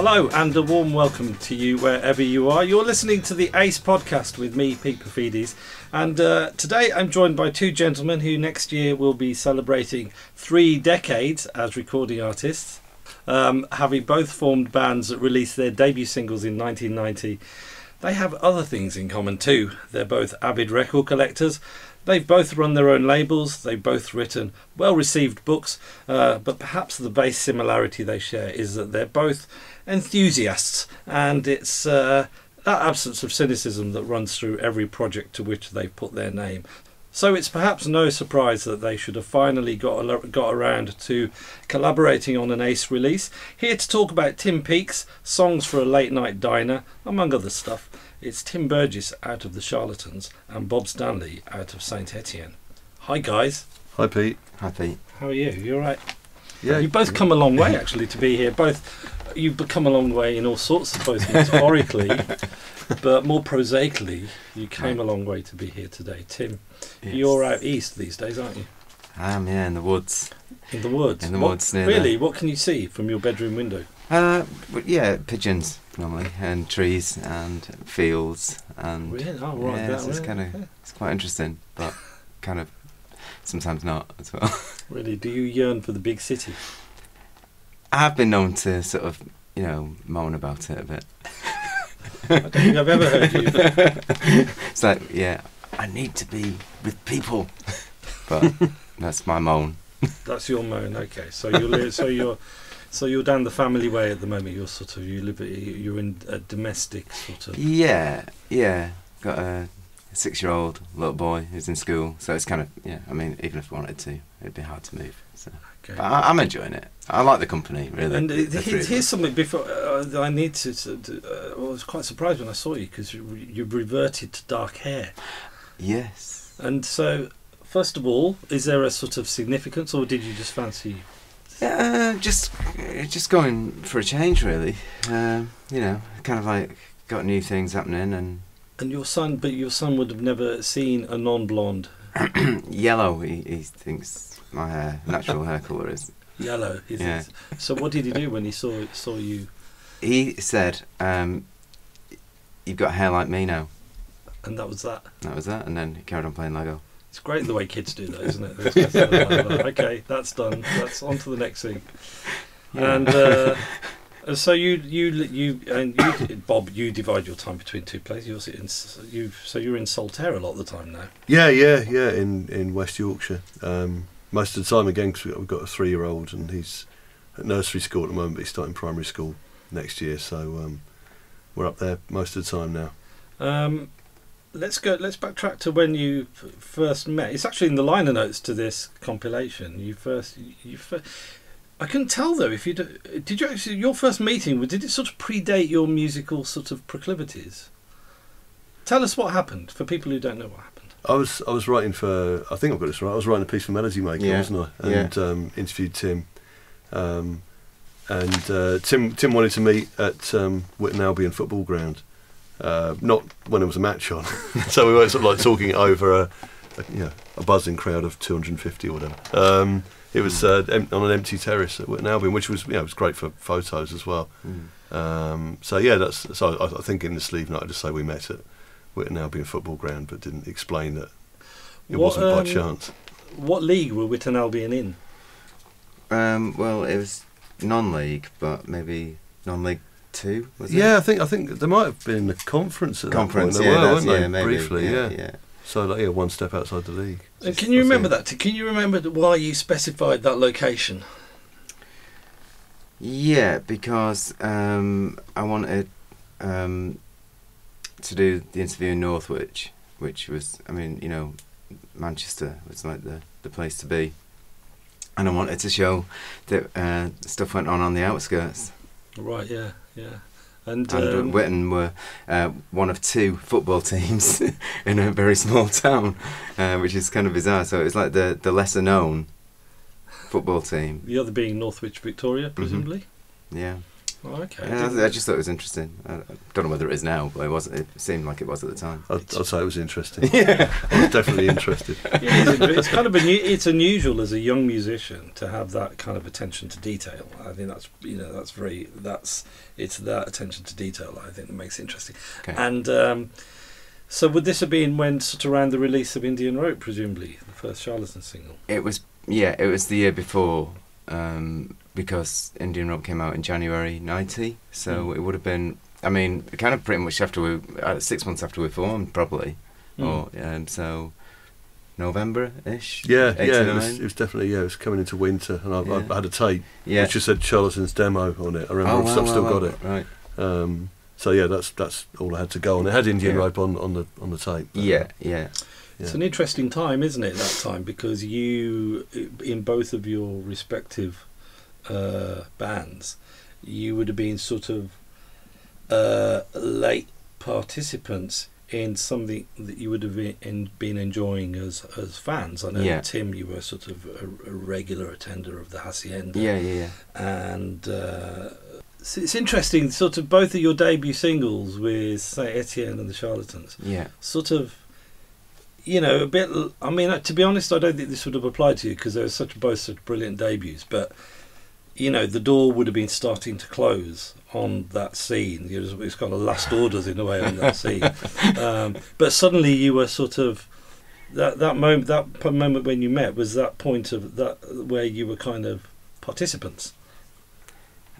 Hello and a warm welcome to you wherever you are. You're listening to the ACE podcast with me, Pete Paphides, and today I'm joined by two gentlemen who next year will be celebrating 3 decades as recording artists, having both formed bands that released their debut singles in 1990. They have other things in common too. They're both avid record collectors. They've both run their own labels, they've both written well-received books, but perhaps the base similarity they share is that they're both enthusiasts, and it's that absence of cynicism that runs through every project to which they've put their name. So it's perhaps no surprise that they should have finally got around to collaborating on an ACE release. Here to talk about Tim Peake's Songs for a Late Night Diner, among other stuff, it's Tim Burgess out of the Charlatans and Bob Stanley out of Saint Etienne. Hi guys. Hi Pete. Hi Pete. How are you? You alright? Yeah. You've both come a long way actually to be here. Both you've come a long way in all sorts of both metaphorically, but more prosaically, you came a long way to be here today. Tim, yes. You're out east these days, aren't you? I am, yeah, in the woods. In the woods? In the woods near Really? What can you see from your bedroom window? Yeah, pigeons normally, and trees and fields, and really? Oh, right. yeah, That it's kind of it's quite interesting, but kind of sometimes not as well. Really? Do you yearn for the big city? I have been known to sort of, moan about it a bit. I don't think I've ever heard you. It's like, yeah, I need to be with people, but that's my moan. That's your moan. Okay, so you're down the family way at the moment. You're in a domestic sort of. Yeah. Got a 6-year-old little boy who's in school, so it's kind of even if I wanted to, it'd be hard to move. So, okay. But I'm enjoying it. I like the company really. And here's something before I need to. I was quite surprised when I saw you because you reverted to dark hair. Yes. And so, first of all, is there a sort of significance, or did you just fancy? Just going for a change, really. Kind of like got new things happening, and your son would have never seen a non-blonde. Yellow. He thinks my natural hair colour is yellow. Is it? So what did he do when he saw you? He said, "You've got hair like me now." And that was that. That was that, and then he carried on playing Lego. It's great the way kids do that, isn't it? Okay, that's done. That's on to the next thing. Yeah. And so you Bob, you divide your time between two places. You're in Saltaire a lot of the time now. Yeah. In West Yorkshire. Most of the time again, because we've got a 3-year-old and he's at nursery school at the moment, but he's starting primary school next year. So we're up there most of the time now. Let's backtrack to when you first met. It's actually in the liner notes to this compilation. I couldn't tell though if did you actually your first meeting. Did it sort of predate your musical sort of proclivities? Tell us what happened for people who don't know what happened. I was writing for, I think I've got this right. I was writing a piece for Melody Maker, wasn't I? And interviewed Tim. And Tim wanted to meet at Whitton Albion football ground. Not when there was a match on. So we weren't sort of like talking over a buzzing crowd of 250 or whatever. It was on an empty terrace at Whitton Albion, which was was great for photos as well. So I think in the sleeve note I just say we met at Whitton Albion football ground, but didn't explain that it wasn't by chance. What league were Whitton Albion in? Well, it was non-league, but maybe non-league 2. Was it? Yeah, I think there might have been a conference at that point. There were, weren't they? Maybe, briefly, yeah. So one step outside the league. And can you remember that? Can you remember why you specified that location? Yeah, because I wanted to do the interview in Northwich, which was, Manchester was like the place to be, and I wanted to show that stuff went on the outskirts. Right. Yeah. And Whitton were one of 2 football teams in a very small town, which is kind of bizarre. So it's like the lesser known football team. The other being Northwich Victoria, presumably. Yeah. Oh, okay. I just thought it was interesting. I don't know whether it is now, but it seemed like it was at the time. I'd say it was interesting. Yeah. I was definitely interested. It's kind of it's unusual as a young musician to have that kind of attention to detail. I think that's it's that attention to detail I think that makes it interesting. Okay. And so would this have been when sort of around the release of Indian Rope, presumably the first Charlatans single? It was the year before. Because Indian Rope came out in January '90, so it would have been. I mean, kind of pretty much after 6 months after we formed, probably, or so November-ish. Yeah, it was definitely it was coming into winter, and I had a tape which just said Charlatans demo on it. I remember I've still got it. Right. So yeah, that's all I had to go on. It had Indian Rope on the tape. Yeah. It's an interesting time, isn't it? That time, because you, in both of your respective bands, you would have been sort of late participants in something that you would have been enjoying as fans. I know Tim, you were sort of a regular attender of the Hacienda. Yeah. And it's interesting, sort of both of your debut singles with Saint Etienne and the Charlatans. Yeah. Sort of. A bit. I mean, to be honest, I don't think this would have applied to you because they were both such brilliant debuts. But the door would have been starting to close on that scene. It's kind of last orders in a way on that scene. But suddenly you were sort of that moment. That moment when you met was that point of that where you were kind of participants.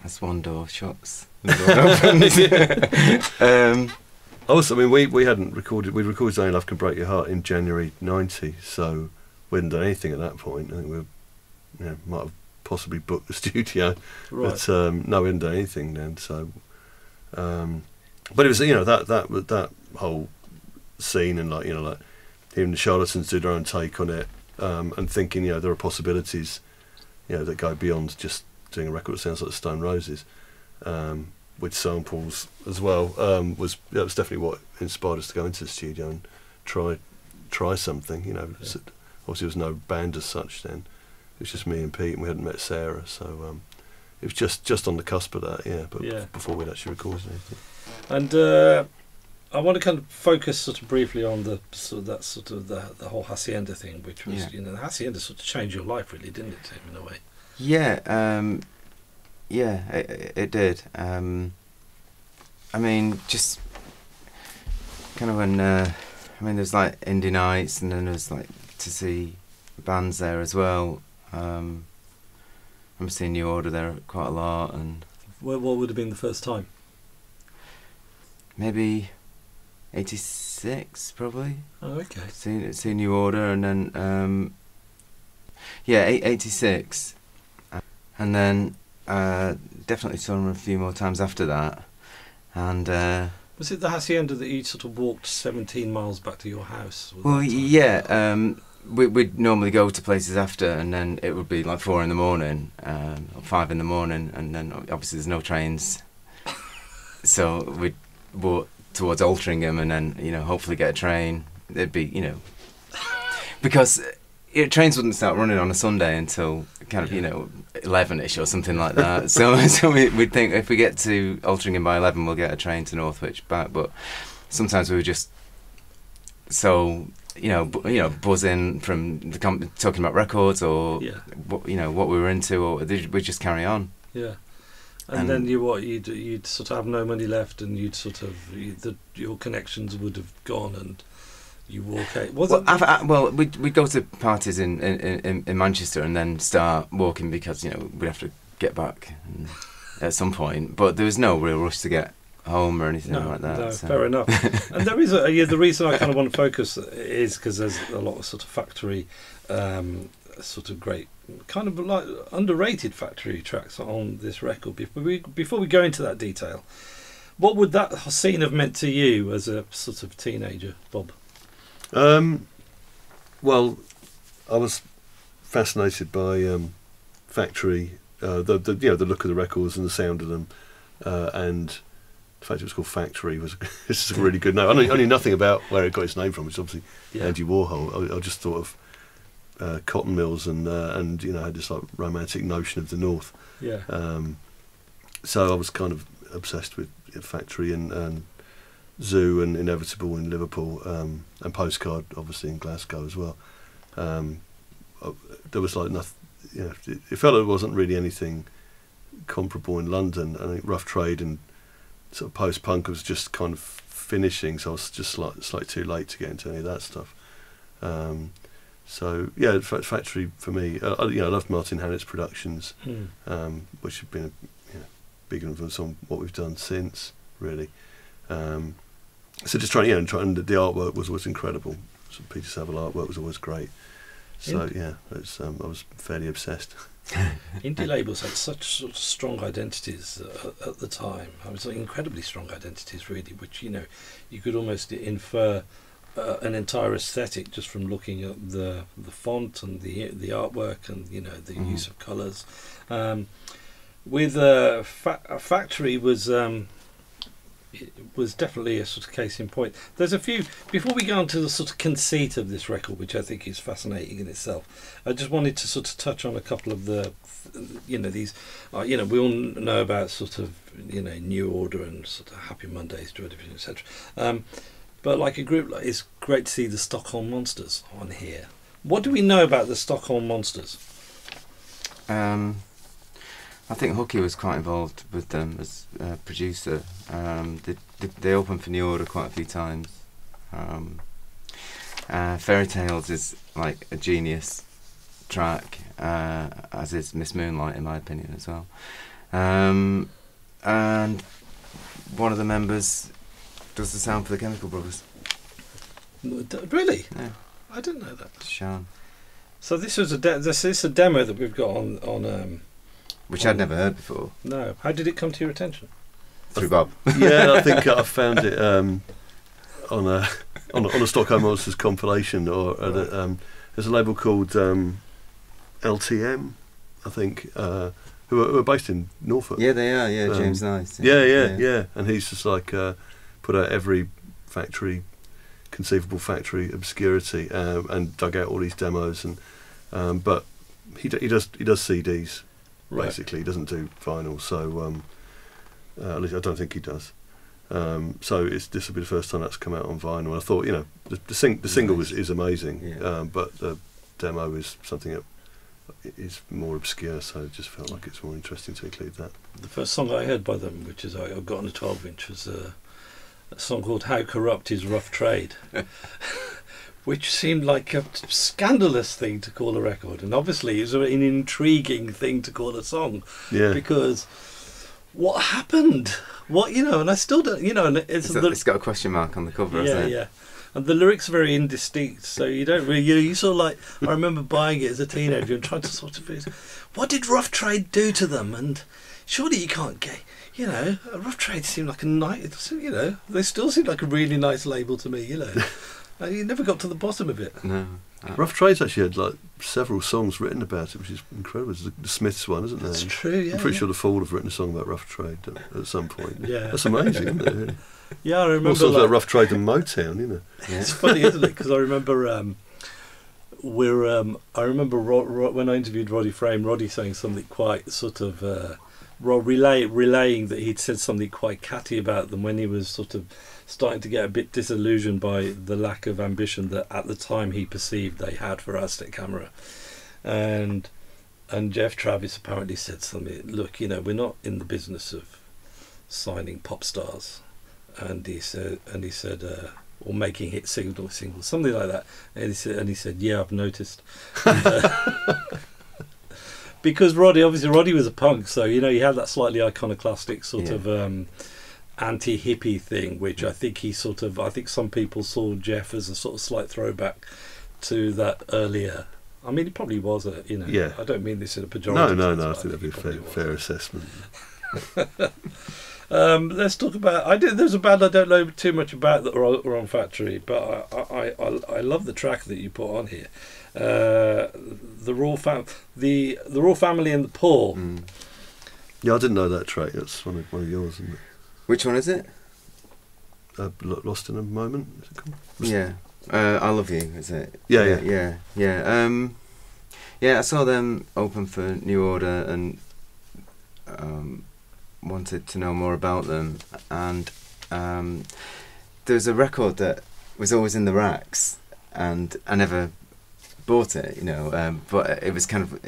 As one door shuts, the door opens. Also, I mean, we hadn't recorded. We recorded "Only Love Can Break Your Heart" in January '90, so we hadn't done anything at that point. I think we might have possibly booked the studio, right. But no, we hadn't done anything then. So, but it was that whole scene and like hearing the Charlatans do their own take on it, and thinking there are possibilities, that go beyond just doing a record that sounds like the Stone Roses. With samples as well, was definitely what inspired us to go into the studio and try something. Obviously there was no band as such then. It was just me and Pete, and we hadn't met Sarah, so it was just on the cusp of that. But before we'd actually recorded anything. And I want to kind of focus sort of briefly on the whole Hacienda thing, which was the Hacienda sort of changed your life, really, didn't it, Tim, in a way? Yeah. Yeah, it did. I mean, just kind of when there's like indie nights, and then there's like to see bands there as well. I'm seeing New Order there quite a lot, and what would have been the first time? Maybe '86, probably. Oh, okay. Seen New Order, and then 86, and then. Definitely saw them a few more times after that, and was it the Hacienda that you sort of walked 17 miles back to your house? Well, we'd normally go to places after, and then it would be like 4 in the morning, or 5 in the morning, and then obviously there's no trains, so we'd walk towards Altrincham, and then hopefully get a train. It'd be because. Trains wouldn't start running on a Sunday until kind of 11ish or something like that. so we'd think if we get to Altrincham by 11, we'll get a train to Northwich back. But sometimes we were just so buzzing from talking about records or what we were into, or we'd just carry on. Yeah. And then you'd sort of have no money left, and you'd sort of your connections would have gone, and you walk out. We'd go to parties in Manchester and then start walking because we'd have to get back at some point. But there was no real rush to get home or anything like that. No, fair enough. And there is the reason I kind of want to focus is because there's a lot of sort of factory, sort of great, kind of like underrated factory tracks on this record. Before we go into that detail, what would that scene have meant to you as a sort of teenager, Bob? Well, I was fascinated by factory, the look of the records and the sound of them, and the fact it was called Factory was this is a really good name. I knew nothing about where it got its name from. It's obviously Andy Warhol. I just thought of cotton mills and had this like romantic notion of the North. Yeah. so I was kind of obsessed with Factory and Zoo and Inevitable in Liverpool, and Postcard obviously in Glasgow as well. There was like nothing, you know, it felt like there wasn't really anything comparable in London. I think Rough Trade and sort of post-punk was just kind of finishing, so I was just slightly too late to get into any of that stuff. So yeah, Factory for me, I loved Martin Hannett's productions, which have been a big influence on what we've done since, really. So just trying, and the artwork was incredible. So Peter Saville artwork was always great. So I was fairly obsessed. Indie labels had such sort of strong identities at the time. I mean, incredibly strong identities, really, which you could almost infer an entire aesthetic just from looking at the font and the artwork and the use of colours. With Factory was definitely a sort of case in point. There's a few, before we go on to the sort of conceit of this record, which I think is fascinating in itself, I just wanted to sort of touch on a couple of the, these, we all know about sort of, New Order and sort of Happy Mondays, Joy Division, etc. But like a group, it's great to see the Stockholm Monsters on here. What do we know about the Stockholm Monsters? I think Hooky was quite involved with them as a producer. They opened for New Order quite a few times. Fairy Tales is like a genius track, as is Miss Moonlight in my opinion as well. And one of the members does the sound for the Chemical Brothers. Really? Yeah. I didn't know that. Sean. So this was this is a demo that we've got on which I'd never heard before. No. How did it come to your attention? Through Bob. Yeah, I think I found it on a Stockholm Monsters compilation, or there's a label called LTM, I think, who are based in Norfolk. Yeah, they are. Yeah, James Nice. Yeah. And he's just like put out every conceivable factory obscurity, and dug out all these demos, and but he does CDs. Right. Basically, he doesn't do vinyl, so at least I don't think he does. So this will be the first time that's come out on vinyl. And I thought, the single is amazing, but the demo is something that is more obscure, so it just felt like it's more interesting to include that. The first song I heard by them, which is I got on a 12-inch, was a song called "How Corrupt Is Rough Trade." Which seemed like a scandalous thing to call a record, and obviously it was an intriguing thing to call a song. Yeah. Because what happened? And I still don't. And it's got a question mark on the cover, hasn't it? Yeah. And the lyrics are very indistinct, so you don't really. You sort of like. I remember buying it as a teenager and trying to sort of. What did Rough Trade do to them? And surely you can't get. Rough Trade seemed like a nice. They still seem like a really nice label to me. You never got to the bottom of it. No. Rough Trade's actually had like several songs written about it, which is incredible. It's the Smiths one, isn't there? That's true, yeah. I'm pretty sure the Fall have written a song about Rough Trade at some point. Yeah. That's amazing, isn't it? Really? Yeah, I remember. More songs about Rough Trade than Motown, Yeah. It's funny, isn't it? Because I remember I remember when I interviewed Roddy Frame, Roddy saying something quite sort of relaying that he'd said something quite catty about them when he was sort of starting to get a bit disillusioned by the lack of ambition that at the time he perceived they had for Aztec Camera. And Jeff Travis apparently said something, look, we're not in the business of signing pop stars. And he said or making hit singles, something like that. And he said, yeah, I've noticed. And, because Roddy was a punk, so he had that slightly iconoclastic sort of anti-hippie thing, which I think I think some people saw Jeff as a sort of slight throwback to that earlier. I mean, it probably was Yeah. I don't mean this in a pejorative sense. No. I think that'd be a fair assessment. Let's talk about. There's a band I don't know too much about that are on Factory, but I love the track that you put on here. The Raw Family and the Poor. Mm. Yeah, I didn't know that track. That's one of yours, isn't it? Which one is it? Lost in a Moment. Is it called? Yeah. I Love You. Is it? Yeah. I saw them open for New Order, and wanted to know more about them, and there was a record that was always in the racks, and I never bought it, but it was kind of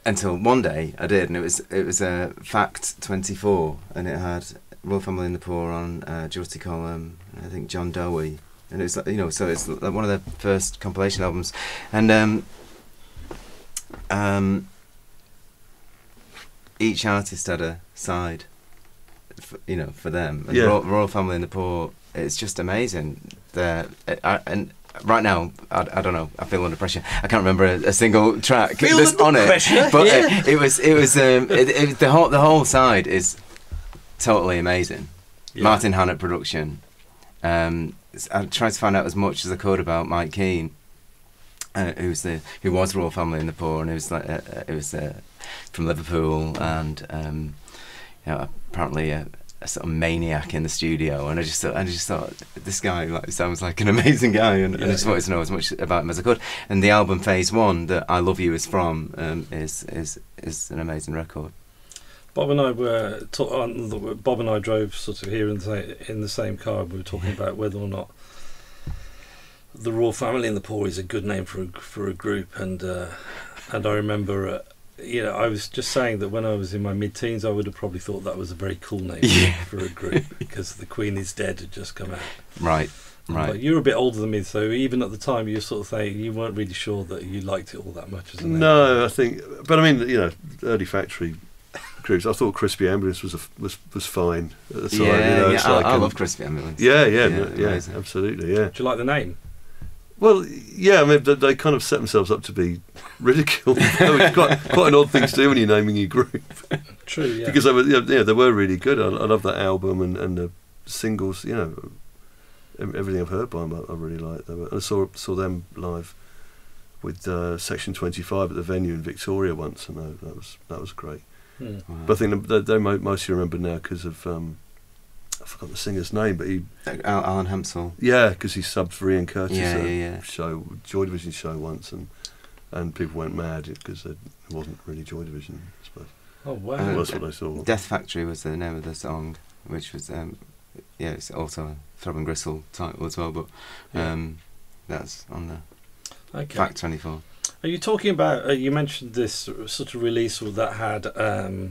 until one day I did, and it was a Fact 24, and it had Royal Family and the Poor on, George T. Column, I think John Dowie, and it's so it's like one of their first compilation albums, and each artist had a side, for them. And Royal Family and the Poor, it's just amazing. And right now, I don't know. I feel under pressure. I can't remember a single track that's on it. But it was the whole side is totally amazing. Yeah. Martin Hannett production. I tried to find out as much as I could about Mike Keane, who was Royal Family and the Poor, and it was from Liverpool, and apparently a sort of maniac in the studio, and I just thought this guy sounds like an amazing guy, and I just wanted to know as much about him as I could. And the album Phase One that I Love You is from is an amazing record. Bob and I were Bob and I drove sort of here in the same car. We were talking about whether or not the Royal Family and the Poor is a good name for a group, and I remember. I was just saying that when I was in my mid-teens, I would have probably thought that was a very cool name for a group, because The Queen Is Dead had just come out. Right. But you're a bit older than me, so even at the time, you sort of saying you weren't really sure that you liked it all that much as a name. No, I think, but I mean, early Factory groups. I thought Crispy Ambulance was fine at the time. I love Crispy Ambulance. Yeah, absolutely. Yeah. Do you like the name? Well, yeah, I mean, they kind of set themselves up to be ridiculed. It's quite an odd thing to do when you're naming your group. True, yeah. Because they were really good. I love that album and the singles. Everything I've heard by them, I really like. I saw them live with Section 25 at the venue in Victoria once, and that was great. Wow. But I think they're mostly remembered now because of. I forgot the singer's name, but he... Alan Hampsall. Yeah, because he subbed for Ian Curtis' show, Joy Division show once, and people went mad because it wasn't really Joy Division, I suppose. Oh, wow. That's what I saw. Death Factory was the name of the song, which was, it's also a Throb and Gristle title as well, but that's on the Fact 24. Are you talking about, you mentioned this sort of release that had a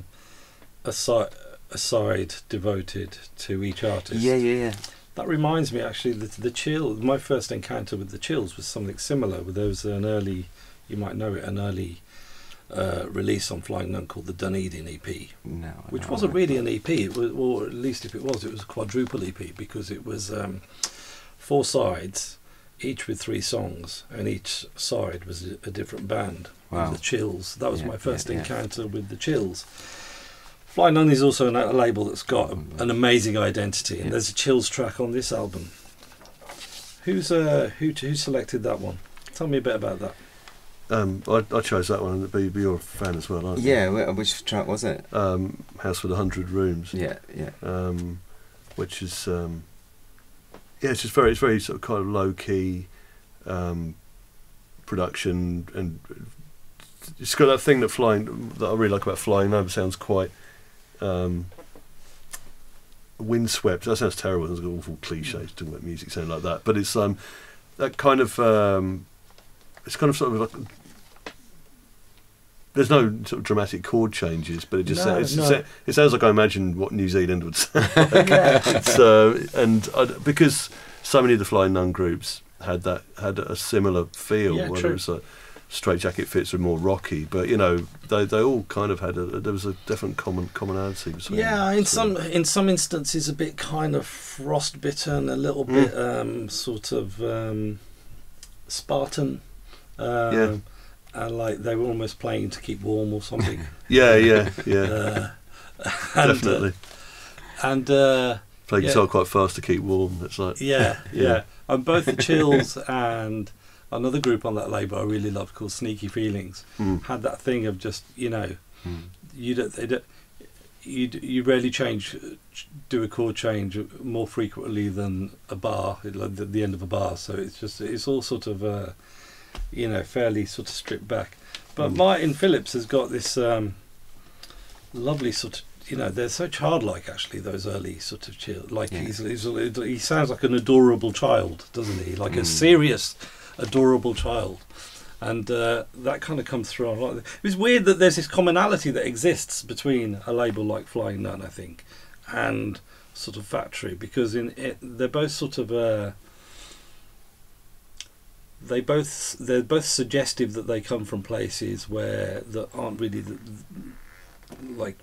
side devoted to each artist. Yeah. That reminds me, actually, the Chills. My first encounter with the Chills was something similar. There was an early, you might know it, an early release on Flying Nun called the Dunedin EP. No, which wasn't really an EP. It was, or at least if it was a quadruple EP, because it was 4 sides, each with 3 songs, and each side was a different band. Wow. The Chills. That was my first encounter with the Chills. Flying Nun is also a label that's got an amazing identity, and there's a Chills track on this album. Who selected that one? Tell me a bit about that. I chose that one, but you're a fan as well, aren't you? Yeah, which track was it? House with 100 Rooms. Yeah. Which is it's just very sort of kind of low key production, and it's got that thing that I really like about Flying Nun. Sounds quite windswept. That sounds terrible. There's awful cliches talking about music sound like that, but it's that kind of it's kind of sort of like, there's no sort of dramatic chord changes, but it just it sounds like I imagine what New Zealand would sound like. Because so many of the Flying Nun groups had a similar feel, whether it was like Straight Jacket Fits were more rocky, but they all kind of had there was a definite commonality between them. In some instances a bit kind of frostbitten, a little bit sort of Spartan, and like they were almost playing to keep warm or something. Definitely. Play guitar quite fast to keep warm. It's like and both the Chills and another group on that label I really loved called Sneaky Feelings had that thing of just you rarely do a chord change more frequently than a bar, like the end of a bar. So it's all sort of fairly sort of stripped back. But Martin Phillips has got this lovely sort of, they're so childlike actually, those early sort of like Yeah. he sounds like an adorable child, doesn't he? Like a serious, adorable child. And that kind of comes through on a lot. It's weird that there's this commonality that exists between a label like Flying Nun, I think, and sort of Factory, because they're both sort of they're both suggestive that they come from places that aren't really like,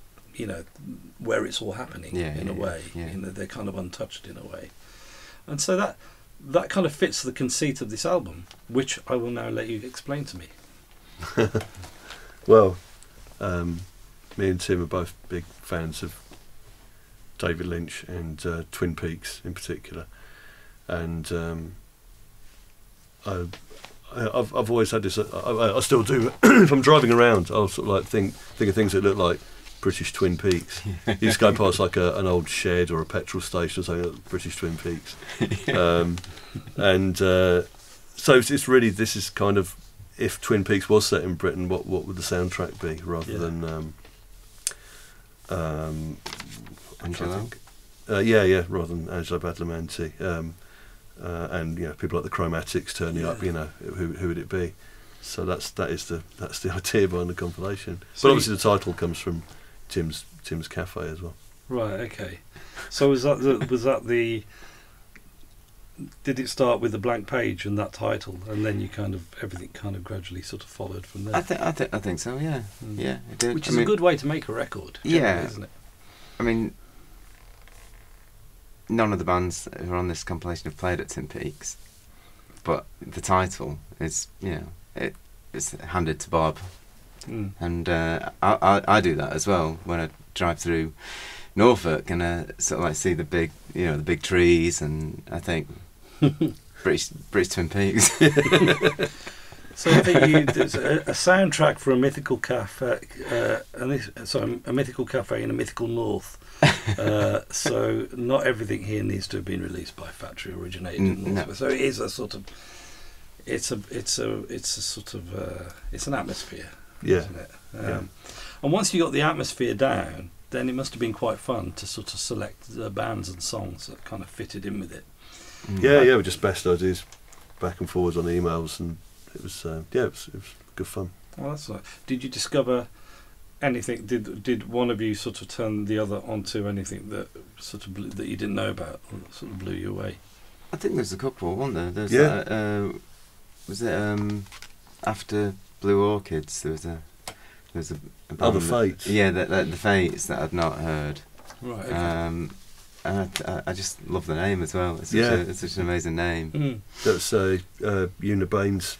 where it's all happening in a way. Yeah. They're kind of untouched in a way, and so that kind of fits the conceit of this album, which I will now let you explain to me. Well, me and Tim are both big fans of David Lynch and Twin Peaks in particular, and I've always had this. I still do. If I'm driving around, I'll sort of like think of things that look like British Twin Peaks. You just go past like an old shed or a petrol station or something like British Twin Peaks. So it's really, this is kind of, if Twin Peaks was set in Britain, what would the soundtrack be rather than Angelo? Rather than Angelo Badalamenti. And people like the Chromatics turning up, who would it be? So that's the idea behind the compilation. So but obviously the title comes from Tim's Cafe as well. Right. Okay. So did it start with a blank page and that title, and then everything kind of gradually sort of followed from there? I think so. Yeah. Yeah. It did. Which is a good way to make a record. Yeah. Isn't it? I mean, none of the bands who are on this compilation have played at Twin Peaks, but the title is, it's handed to Bob, and I do that as well when I drive through Norfolk and sort of like see the big trees, and I think British Twin Peaks. So I think there's a soundtrack for a mythical cafe, a mythical cafe in a mythical north. So not everything here needs to have been released by Factory, originated in North. No. So it is a sort of, it's an atmosphere, isn't it? And once you got the atmosphere down, then it must have been quite fun to sort of select the bands and songs that kind of fitted in with it. We just best ideas back and forwards on emails, and it was good fun. Well, that's right. Did you discover anything? Did one of you sort of turn the other onto anything that sort of that you didn't know about, or that sort of blew you away? I think there's a couple, wasn't there? There's that, was it after Blue Orchids? There was a The Fates. Yeah, the Fates that I'd not heard. Right. Okay. I just love the name as well. It's such an amazing name. That's Una Baines'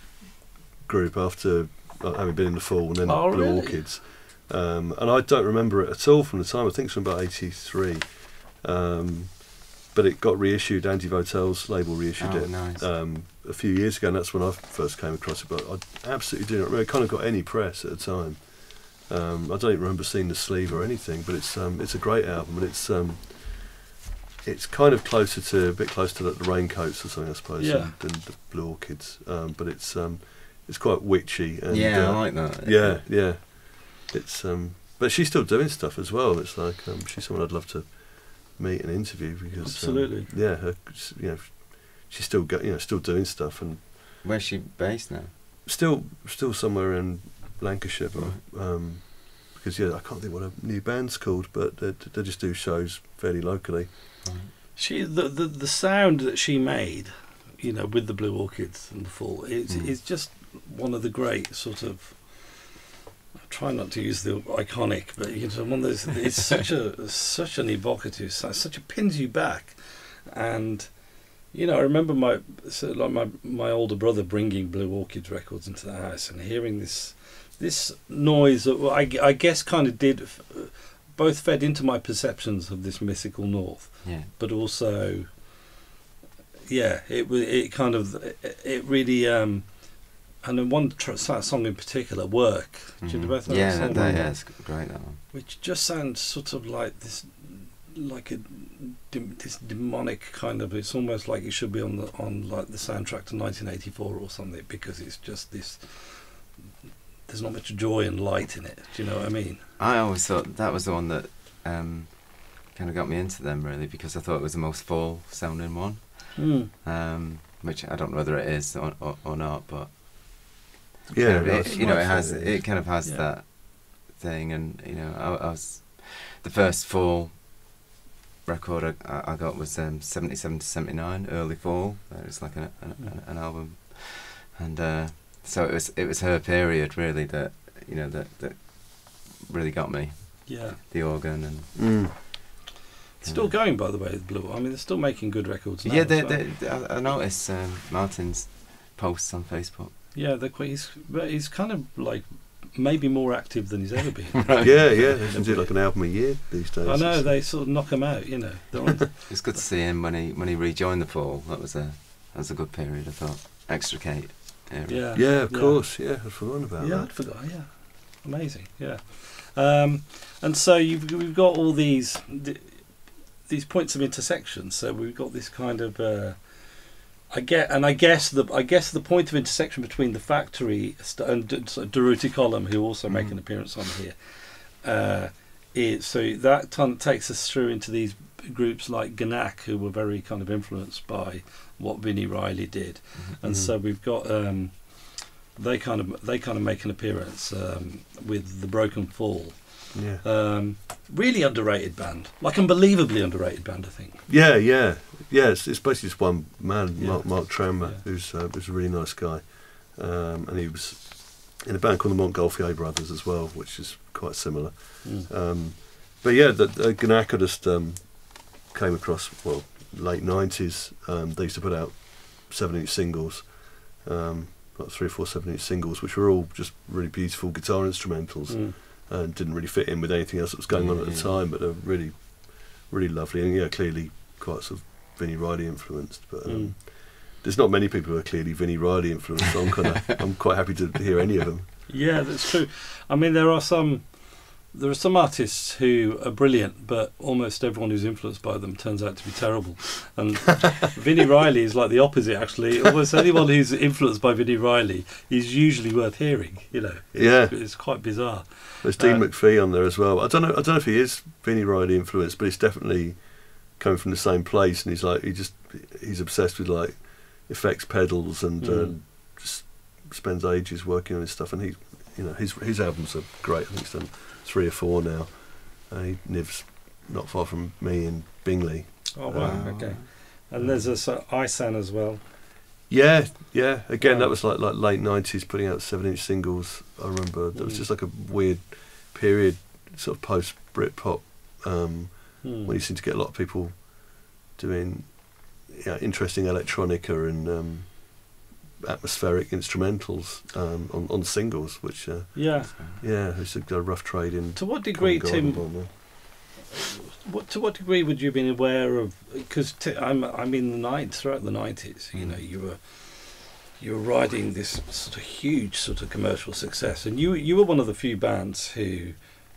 group after having been in the Fall, and then Blue really? Orchids. And I don't remember it at all from the time. I think it's from about 83. But it got reissued. Andy Votel's label reissued it nice. A few years ago, and that's when I first came across it. But I absolutely do not remember. It kind of got any press at the time. I don't even remember seeing the sleeve or anything. But it's a great album, and it's kind of a bit closer to the Raincoats or something, I suppose, than the Blue Orchids. But it's quite witchy. And, I like that. Yeah. It's but she's still doing stuff as well. It's like she's someone I'd love to meet and interview, because absolutely, she's still still doing stuff. And where's she based now? Still somewhere in Lancashire, because I can't think what her new band's called, but they just do shows fairly locally. Right. She the sound that she made, with the Blue Orchids and the Fall, is just one of the great sort of. I try not to use the iconic, but one of those. It's such an evocative, such a pins you back, and I remember my older brother bringing Blue Orchids records into the house and hearing this noise that I guess kind of did both fed into my perceptions of this mythical north, but also it really and then one song in particular, Work. Do you know about that song? It's great, that one. Which just sounds sort of like this, this demonic kind of. It's almost like it should be on like the soundtrack to 1984 or something, because it's just this there's not much joy and light in it. Do you know what I mean? I always thought that was the one that kind of got me into them, really, because I thought it was the most full sounding one. Which I don't know whether it is or not, but Yeah, it kind of has that thing, and I was the first full record I got was 77 to 79, early fall. It was like an album, and so it was her period really that that really got me. Yeah, the organ and. Still going, by the way, the Blue. I mean, they're still making good records now. Yeah, I noticed Martin's posts on Facebook. Yeah, he's kind of like maybe more active than he's ever been. Right. Yeah, they can do like an album a year these days. I know, they sort of knock him out, It's good to see him when he rejoined the Fall. That was a good period, I thought. Extricate area. Yeah, of course. Yeah, I'd forgotten about that. Yeah, I'd forgot. Yeah, amazing. Yeah, and so we've got all these points of intersection. So we've got this kind of I guess the point of intersection between the Factory and Durruti Column, who also make an appearance on here, so that takes us through into these groups like Gnack, who were very kind of influenced by what Vinnie Riley did, and so we've got they kind of make an appearance with the Broken Fall. Yeah. Really underrated band, like unbelievably underrated band, I think. Yeah. It's basically just one man, Mark Tranmer, who's a really nice guy, and he was in a band called the Montgolfier Brothers as well, which is quite similar. But yeah, the Gnack I just came across late 90s. They used to put out 7-inch singles, like 3 or 4 7-inch singles, which were all just really beautiful guitar instrumentals. And didn't really fit in with anything else that was going on at the time, but they're really, really lovely, and clearly quite sort of Vinnie Riley influenced. But there's not many people who are clearly Vinnie Riley influenced, so I'm quite happy to hear any of them. Yeah, that's true. I mean, there are some artists who are brilliant, but almost everyone who's influenced by them turns out to be terrible. And Vinnie Riley is like the opposite, actually. Almost anyone who's influenced by Vinnie Riley is usually worth hearing. It's quite bizarre. There's Dean McPhee on there as well. I don't know if he is Vinnie Riley influenced, but he's definitely coming from the same place. And he's obsessed with like effects pedals and just spends ages working on his stuff. And his albums are great. I think he's done 3 or 4 now. He lives not far from me in Bingley. Oh wow! Okay. And there's Isan as well. Yeah. Again, that was like late 90s, putting out 7-inch singles. I remember there was just like a weird period, sort of post Britpop, when you seem to get a lot of people doing interesting electronica and atmospheric instrumentals on singles, which it's a rough trade in. To what degree, Tim? To what degree would you have been aware of? Because throughout the 90s, you were riding this sort of huge sort of commercial success, and you were one of the few bands who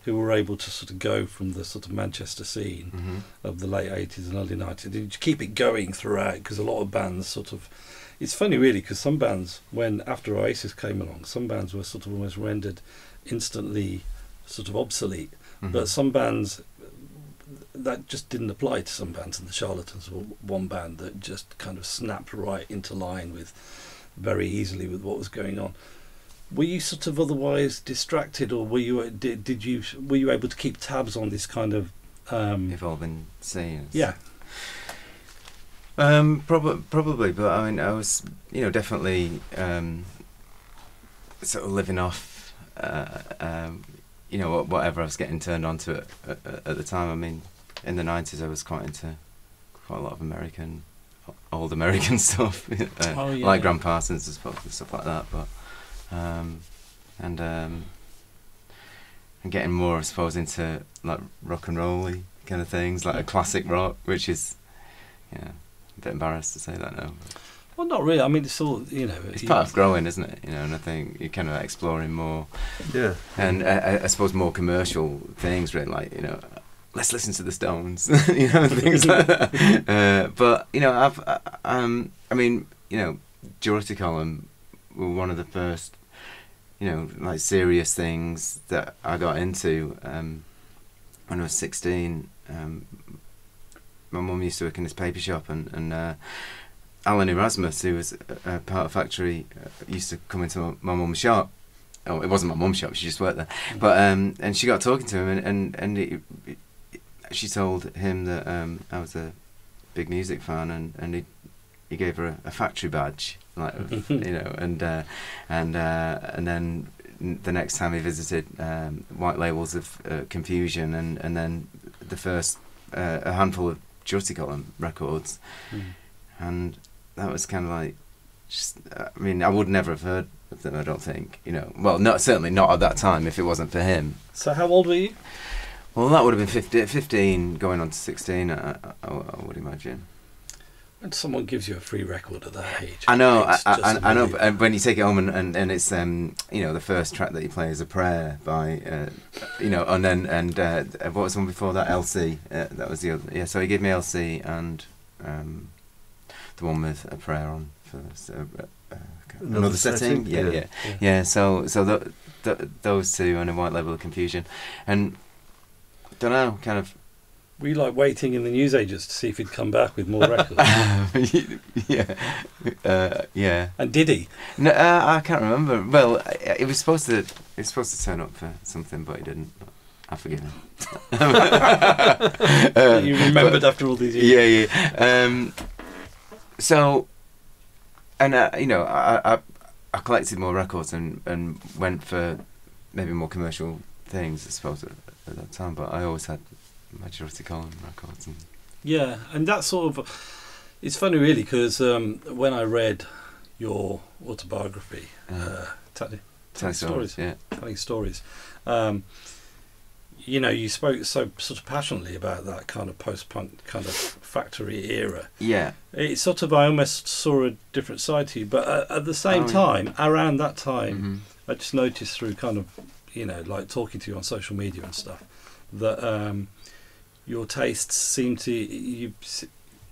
were able to sort of go from the sort of Manchester scene of the late 80s and early 90s. Did you keep it going throughout? Because a lot of bands sort of. It's funny, really, because some bands, after Oasis came along, some bands were sort of almost rendered instantly sort of obsolete. But some bands, that just didn't apply to some bands, and the Charlatans were one band that just kind of snapped right into line very easily with what was going on. Were you sort of otherwise distracted, or were you were you able to keep tabs on this kind of evolving scenes? Yeah. Probably, but I mean, I was, definitely sort of living off, whatever I was getting turned on to at the time. I mean, in the 90s, I was quite into quite a lot of old American stuff, like Graham Parsons and stuff like that. But and getting more, I suppose, into like rock and roll-y kind of things, like a classic rock, which is, a bit embarrassed to say that now. Well, not really. I mean, it's all, It's part of growing, isn't it? And I think you're kind of exploring more. Yeah. And I suppose more commercial things, really, like, let's listen to the Stones, things like that. But, Durruti Column were one of the first like serious things that I got into when I was 16. My mum used to work in this paper shop, and Alan Erasmus, who was part of Factory, used to come into my mum's shop. Oh, it wasn't my mum's shop; she just worked there. But and she got talking to him, and she told him that I was a big music fan, and he gave her a Factory badge, like and then the next time he visited, White Labels of Confusion, and then the first a handful of Jutty Column records, and that was kind of like, I mean, I would never have heard of them, I don't think, well, certainly not at that time if it wasn't for him. So how old were you? Well, that would have been 15 going on to 16, I would imagine. When someone gives you a free record at that age, I know, I know. But when you take it home and it's the first track that you play is a prayer by and then what was the one before that? LC. That was the other. Yeah, so he gave me LC and the one with a prayer on for another setting. Yeah. So those two and a White Label of Confusion, and don't know, kind of. Were you like waiting in the newsagents to see if he'd come back with more records? Yeah. And did he? No, I can't remember. Well, he was supposed to turn up for something, but he didn't. But I forgive him. You remembered after all these years. Yeah. So, and I collected more records and went for maybe more commercial things, I suppose, at that time. But I always had majority column records. And that sort of, it's funny really, because when I read your autobiography, telling stories, you spoke so sort of passionately about that kind of post-punk kind of Factory era. Yeah, it's sort of, I almost saw a different side to you, but at the same time, around that time, I just noticed through kind of like talking to you on social media and stuff, that your tastes seem to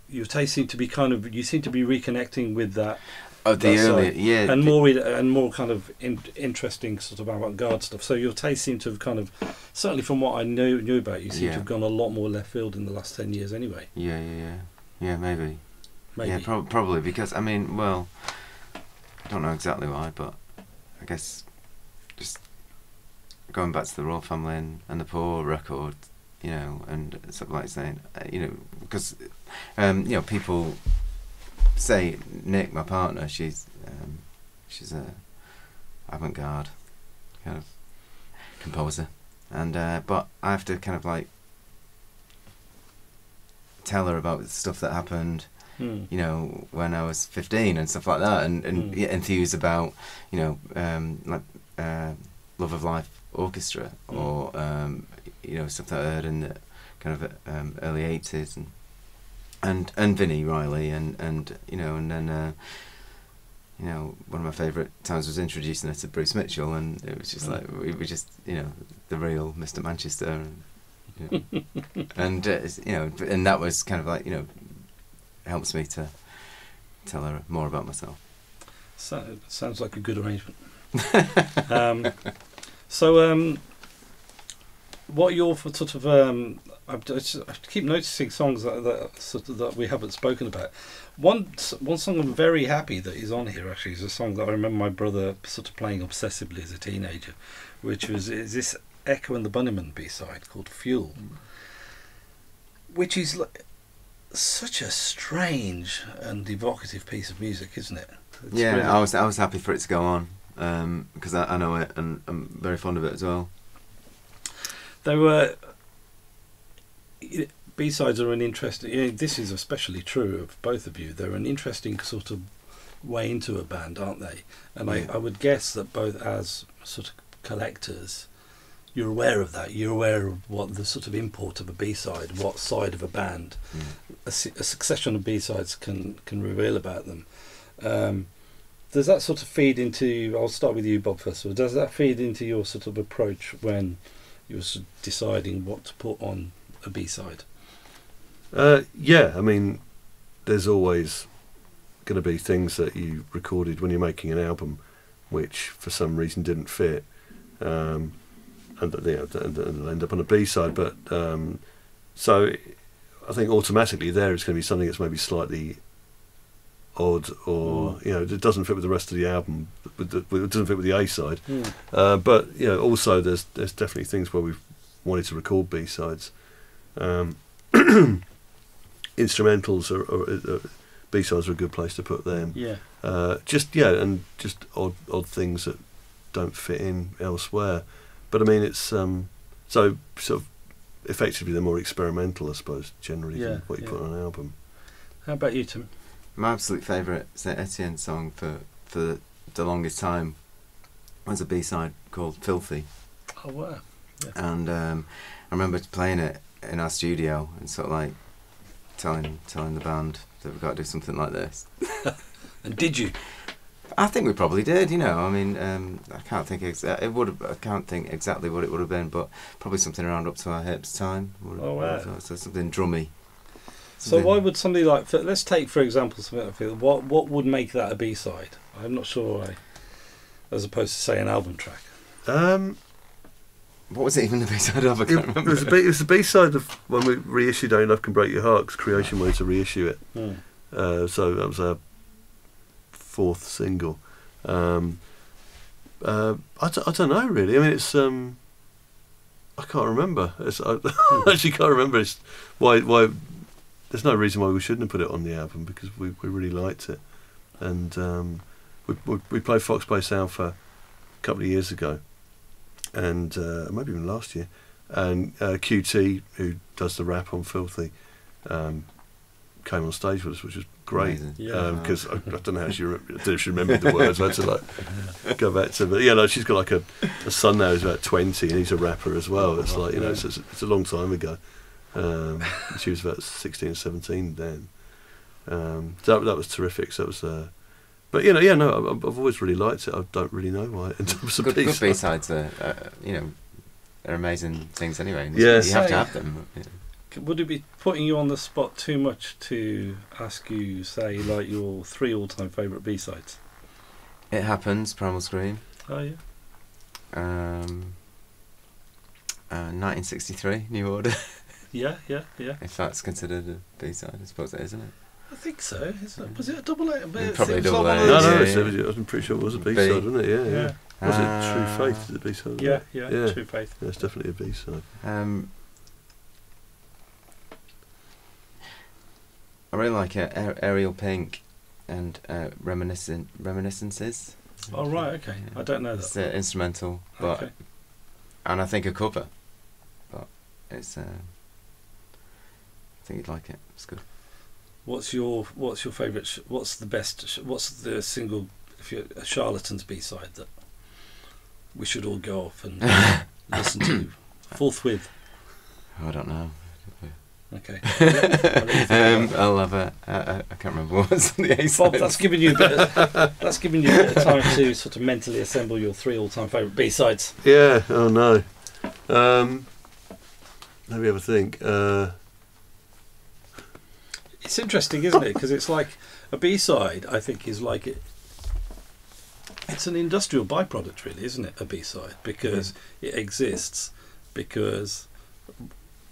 be kind of, you seem to be reconnecting with that. Oh, the earlier, yeah, and more kind of interesting sort of avant-garde stuff. So your taste seemed to have kind of, certainly from what I knew about you, seem to have gone a lot more left field in the last 10 years anyway. Yeah, maybe. Yeah, probably, because I mean, well, I don't know exactly why, but I guess just going back to the Royal Family and the Poor record, and sort of like saying, because people say Nick, my partner, she's a avant-garde kind of composer, and but I have to kind of like tell her about the stuff that happened, when I was 15 and stuff like that, and enthuse about like Love of Life Orchestra or stuff that I heard in the kind of early 80s and Vinnie Riley and then one of my favourite times was introducing her to Bruce Mitchell, and it was just like we were just the real Mr. Manchester, and and that was kind of like helps me to tell her more about myself. So sounds like a good arrangement. So what are your sort of I keep noticing songs that we haven't spoken about. One song I'm very happy that is on here actually is a song that I remember my brother sort of playing obsessively as a teenager, which is this Echo and the Bunnymen B-side called Fuel, which is such a strange and evocative piece of music, isn't it? It's really, I was happy for it to go on because I know it and I'm very fond of it as well. They were. B-sides are an interesting. This is especially true of both of you. They're an interesting sort of way into a band, aren't they? And I would guess that both as sort of collectors, you're aware of that. You're aware of what the sort of import of a B-side, what side of a band, a succession of B-sides can reveal about them. Does that sort of feed into? I'll start with you, Bob, first of all. Does that feed into your sort of approach when you're sort of deciding what to put on a B-side? Yeah, I mean, there's always going to be things that you recorded when you're making an album which for some reason didn't fit, and they'll end up on a B-side. But so I think automatically there it's going to be something that's maybe slightly odd, or it doesn't fit with the rest of the album, it doesn't fit with the A-side. But also there's definitely things where we've wanted to record B-sides. Instrumentals are B-sides are a good place to put them. And just odd things that don't fit in elsewhere. But I mean, it's so sort of effectively they're more experimental, I suppose, generally than what you put on an album. How about you, Tim? My absolute favourite Saint Etienne song for the longest time was a B-side called Filthy. Oh wow! Yeah. And I remember playing it in our studio and sort of like telling the band that we've got to do something like this. And did you? I think we probably did. I mean, I can't think exactly what it would have been, but probably something around Up to Our Hips time. Oh wow! So something drummy. So why would somebody like... Let's take, for example, something like that. What would make that a B-side? I'm not sure why. As opposed to, say, an album track. What was it even the B-side of? I can't remember. It was the B-side of when we reissued Only Love Can Break Your Heart, because Creation wanted to reissue it. So that was our fourth single. I don't know, really. I mean, it's... I can't remember. I actually can't remember. It's why... There's no reason why we shouldn't have put it on the album, because we really liked it, and we played Fox Place Alpha a couple of years ago, and maybe even last year, and QT, who does the rap on Filthy, came on stage with us, which was great, because I don't know how she remembered the words. I had to go back to, but she's got like a son now who's about 20, and he's a rapper as well. It's like it's a long time ago. She was about 16 or 17 then. So that was terrific. So it was, but I've always really liked it. I don't really know why. Good B-sides are amazing things anyway. You have to have them. Would it be putting you on the spot too much to ask you, say, like your 3 all-time favourite B-sides? It Happens, Primal Scream. Oh yeah. 1963, New Order. Yeah. If that's considered a B-side, I suppose it is, isn't it? I think so. Was it a double A? Probably a double A. No, I'm pretty sure it was a B-side, wasn't it? Yeah. Was it True Faith? Is it a B-side? Yeah. True Faith. Yeah, it's definitely a B-side. I really like Ariel Pink and Reminiscences. Oh right, okay. I don't know that. It's instrumental, but and I think a cover, but it's. I think you'd like it. It's good. What's your favourite? What's the best? What's the single? If you're a Charlatans B-side that we should all go off and listen to forthwith? I don't know. Okay. I'll have I can't remember what was on the A-side. Bob, that's giving you a bit of time to sort of mentally assemble your 3 all-time favourite B-sides. Yeah. Oh no. Let me have a think. It's interesting, isn't it? Because it's like a B-side. I think is like it. It's an industrial byproduct, really, isn't it? A B-side, because it exists because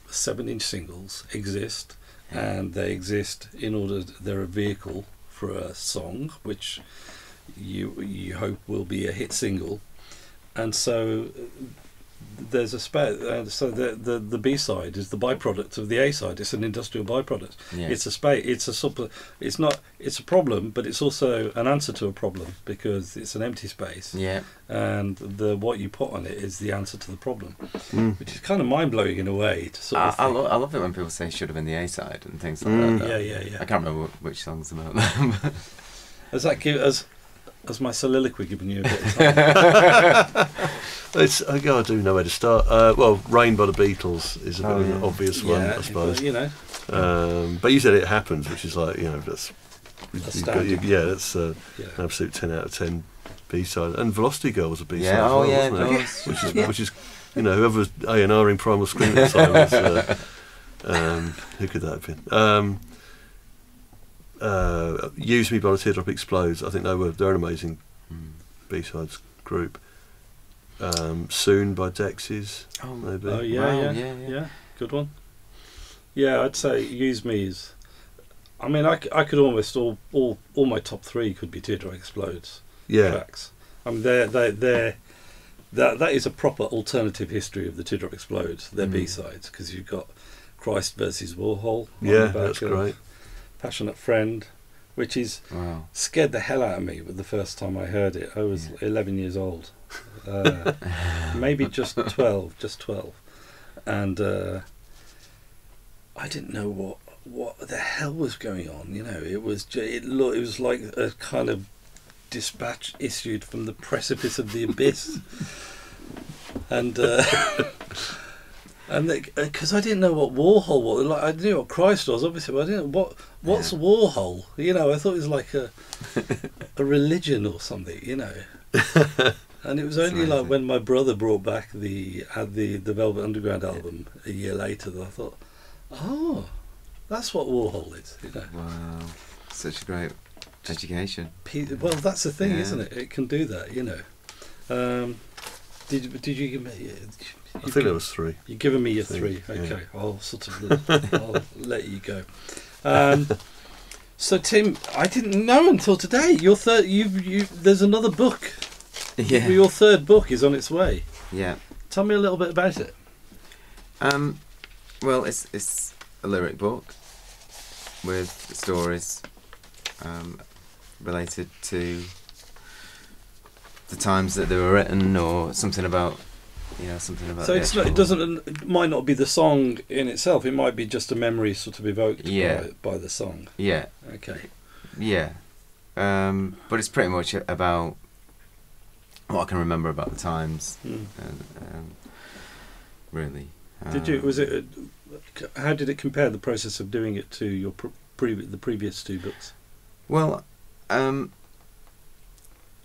7-inch singles exist, and they exist in order they're a vehicle for a song which you hope will be a hit single, and so there's a so the B-side is the byproduct of the A-side. It's an industrial byproduct. It's a problem, but it's also an answer to a problem, because it's an empty space, and what you put on it is the answer to the problem, which is kind of mind-blowing in a way to sort of I love it when people say should have been the A-side and things like that. Yeah. I can't remember which song's about them. Has that as my soliloquy given you a bit of time? I do know where to start. Well, Rain by the Beatles is a bit of an obvious one, I suppose. But you said It Happens, which is like, that's that's an absolute 10 out of 10 B-side. And Velocity Girl was a B-side wasn't it? Which is whoever was A&R in Primal Scream at the time was, who could that have been? Use Me by the Teardrop Explodes. I think they're an amazing B-sides group. Soon by Dexys, maybe. Oh yeah, good one. Yeah, I'd say Use Me is. I mean, I could almost all my top 3 could be Teardrop Explodes tracks. I mean, that is a proper alternative history of the Teardrop Explodes. They're B-sides, because you've got Christ versus Warhol. Yeah, that's great. Passionate Friend, which is scared the hell out of me the first time I heard it. I was 11 years old. Maybe just 12, and I didn't know what the hell was going on. You know, it was like a kind of dispatch issued from the precipice of the abyss, and because I didn't know what Warhol was. Like, I knew what Christ was, obviously, but I didn't know what's Warhol. You know, I thought it was like a religion or something. You know. And it was only like when my brother brought back the Velvet Underground album a year later that I thought, oh, that's what Warhol is. You know. Wow, such a great education. Well, that's the thing, isn't it? It can do that, you know. Did you give me? I think there was 3. You've given me your 3. Okay, yeah. I'll I'll let you go. So Tim, I didn't know until today. Your third, there's another book. Yeah. Your 3rd book is on its way. Yeah. Tell me a little bit about it. Well, it's a lyric book with stories related to the times that they were written, or something about. So it might not be the song in itself. It might be just a memory sort of evoked by the song. Yeah. Okay. Yeah. But it's pretty much about what I can remember about the times. Really. How did it compare, the process of doing it, to your the previous 2 books? Well, I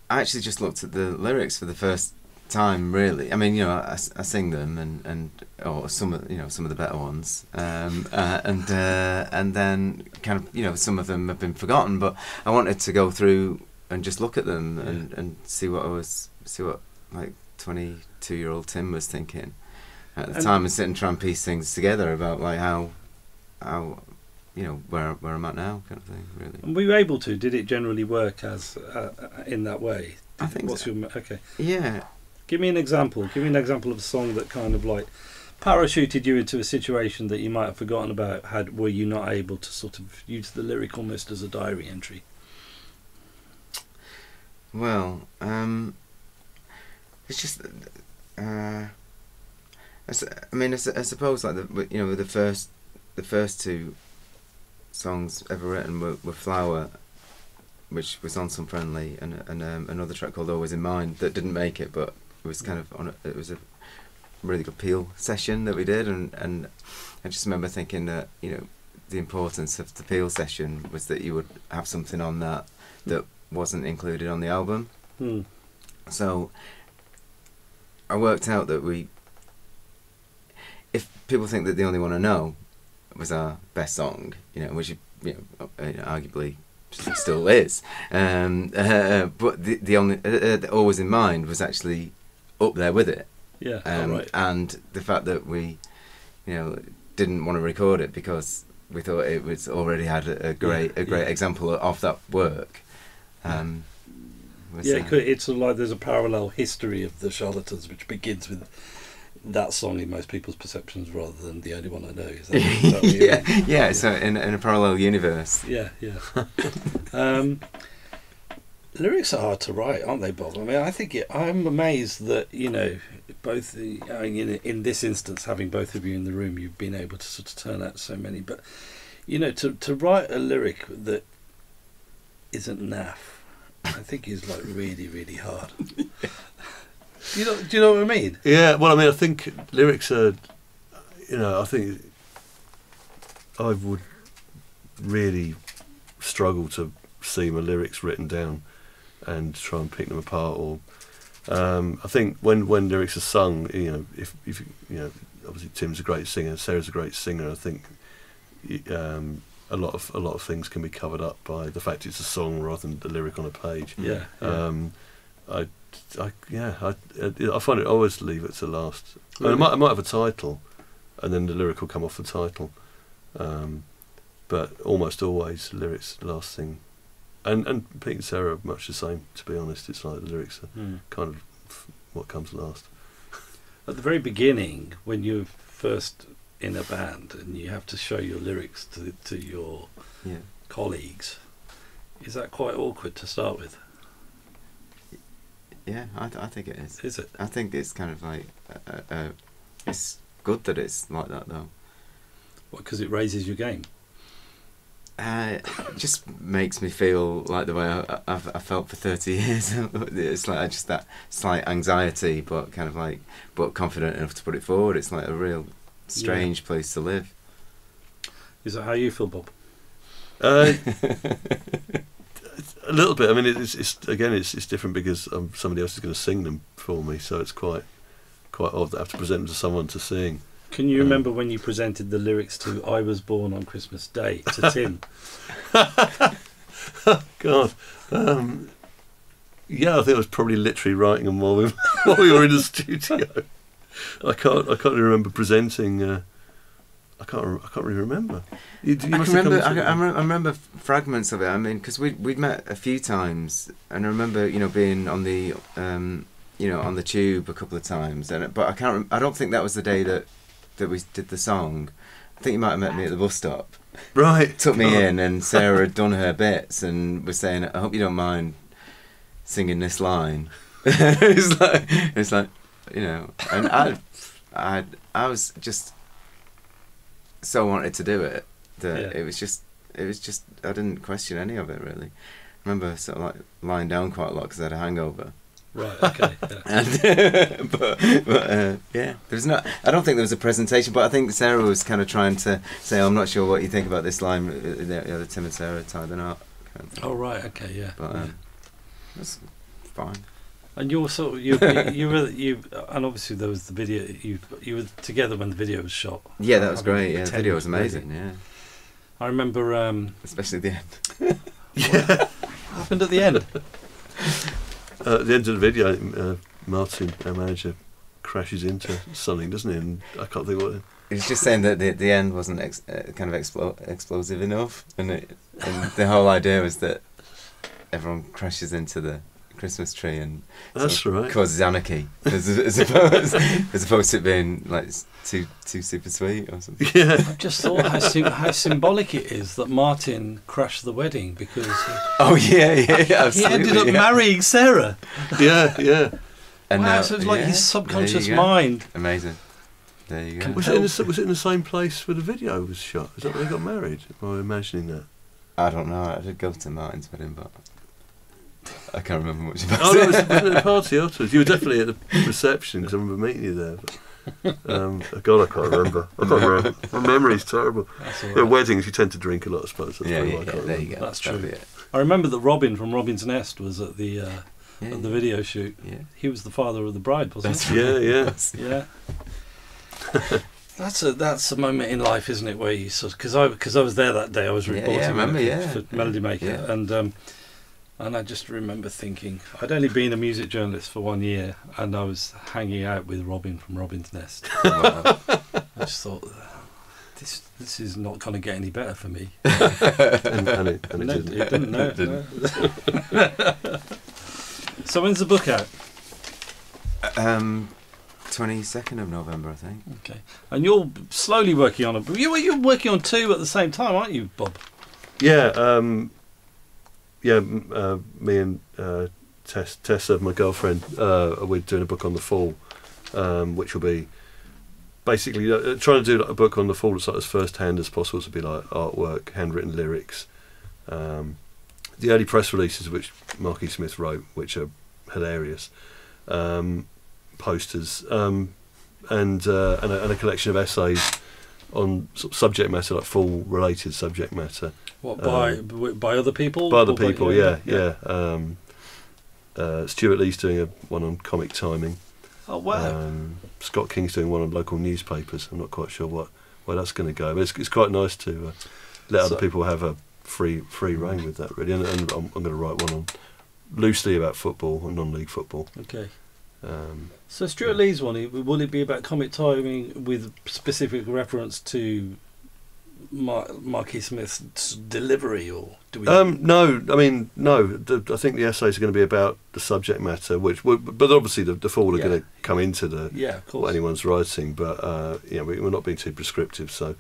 actually just looked at the lyrics for the first time, really. I mean, you know, I sing them or some of the better ones, and then kind of, you know, some of them have been forgotten, but I wanted to go through and just look at them and see what like 22-year-old Tim was thinking at the time, and sit and try and piece things together about like how you know where I'm at now, kind of thing, really. And were you able to? Did it generally work as in that way? I think so. Okay. Yeah. Give me an example. Give me an example of a song that kind of like parachuted you into a situation that you might have forgotten about. Were you not able to sort of use the lyric almost as a diary entry? Well, it's just. I suppose like the first 2 songs ever written were Flower, which was on Some Friendly, and another track called Always in Mind that didn't make it, but it was kind of it was a really good Peel session that we did, and I just remember thinking that, you know, the importance of the Peel session was that you would have something on that wasn't included on the album. So I worked out that if people think that The Only One I Know was our best song, you know, which arguably still is, but the only Always in Mind was actually up there with it. Yeah, right. And the fact that we, you know, didn't want to record it because we thought it was already had a great example of that work. It's sort of like there's a parallel history of the Charlatans, which begins with that song in most people's perceptions rather than The Only One I Know. Is that what you mean? Yeah. So in a parallel universe. Yeah. Lyrics are hard to write, aren't they, Bob? I mean, I'm amazed that, you know, both in this instance, having both of you in the room, you've been able to sort of turn out so many. But, you know, to write a lyric that isn't naff, I think is like really, really hard. Do you know what I mean? Yeah, well, I mean, I think lyrics are, you know, I think I would really struggle to see my lyrics written down and try and pick them apart. Or I think when lyrics are sung, you know, if you know, obviously Tim's a great singer, Sarah's a great singer. I think a lot of things can be covered up by the fact it's a song rather than the lyric on a page. Yeah. I find it I always leave it to last. Really? I might have a title, and then the lyric will come off the title, but almost always lyrics the last thing. And Pete and Sarah are much the same. To be honest, it's like the lyrics are kind of what comes last. At the very beginning, when you're first in a band and you have to show your lyrics to your colleagues, is that quite awkward to start with? Yeah, I think it is. Is it? I think it's kind of like it's good that it's like that though. What? Because it raises your game. It just makes me feel like the way I felt for 30 years. It's like just that slight anxiety, but kind of like, but confident enough to put it forward. It's like a real strange place to live. Is that how you feel, Bob? A little bit. I mean, it's different because somebody else is going to sing them for me, so it's quite odd that I have to present them to someone to sing. Can you remember when you presented the lyrics to "I Was Born on Christmas Day" to Tim? God, yeah, I think I was probably literally writing them while we were in the studio. I can't really remember presenting. I can't really remember. I remember fragments of it. I mean, because we'd met a few times, and I remember being on the on the tube a couple of times, but I can't. I don't think that was the day that we did the song. I think you might have met me at the bus stop. Right. Oh. Took me in, and Sarah had done her bits and was saying, "I hope you don't mind singing this line." it's like and I was just so wanted to do it that it was just I didn't question any of it really. I remember sort of like lying down quite a lot because I had a hangover. Right. Okay. Yeah. And, but there's not. I don't think there was a presentation, but I think Sarah was kind of trying to say, "I'm not sure what you think about this line." The Tim and Sarah tied the knot. Oh right. Okay. Yeah. But that's fine. And you're sort of you and obviously there was the video. You were together when the video was shot. Yeah, that was great. Yeah, the video was amazing. Yeah. I remember. Especially the end. Yeah. What happened at the end? At the end of the video, Martin, our manager, crashes into something, doesn't he? And I can't think what. He was just saying that the end wasn't kind of explosive enough, and the whole idea was that everyone crashes into the Christmas tree and that's right, causes anarchy, as opposed to it being like too super sweet or something. Yeah, I just thought how symbolic it is that Martin crashed the wedding because absolutely, he ended up marrying Sarah. Yeah. And wow, so it was like his subconscious mind. Amazing. There you go. Was it in the same place where the video was shot? Is that where they got married? Am I imagining that? I don't know. I did go to Martin's wedding, but I can't remember much about it. Oh, no, was it a party afterwards? You were definitely at the reception because I remember meeting you there. But, God, I can't remember. My memory's terrible. Right. At weddings, you tend to drink a lot, I suppose. That's there you go. That's true. I remember that Robin from Robin's Nest was at the at the video shoot. Yeah. He was the father of the bride, wasn't he? Yeah. That's a moment in life, isn't it, where you sort of because I was there that day. I was reporting for Melody Maker, and I just remember thinking I'd only been a music journalist for 1 year, and I was hanging out with Robin from Robin's Nest. I just thought this is not going to get any better for me. and it didn't. No. So when's the book out? 22nd of November, I think. Okay, and you're slowly working on it. You're working on two at the same time, aren't you, Bob? Yeah. Me and Tessa, my girlfriend, we're doing a book on the fall, which will be basically trying to do a book on the fall that's like as first hand as possible, to be like artwork, handwritten lyrics, the early press releases which Marky Smith wrote, which are hilarious, posters, and a collection of essays on sort of subject matter, like fall related subject matter. What, by other people? By other people, yeah. Stuart Lee's doing one on comic timing. Oh wow! Scott King's doing one on local newspapers. I'm not quite sure where that's going to go, but it's quite nice to let other people have a free reign with that, really. And I'm going to write one on loosely about football and non-league football. Okay. So Stuart Lee's one, will it be about comic timing with specific reference to Marquis Smith's delivery, or do we? No, I mean no. I think the essays are going to be about the subject matter, but obviously the fall are going to come into of course, what anyone's writing. But we're not being too prescriptive, so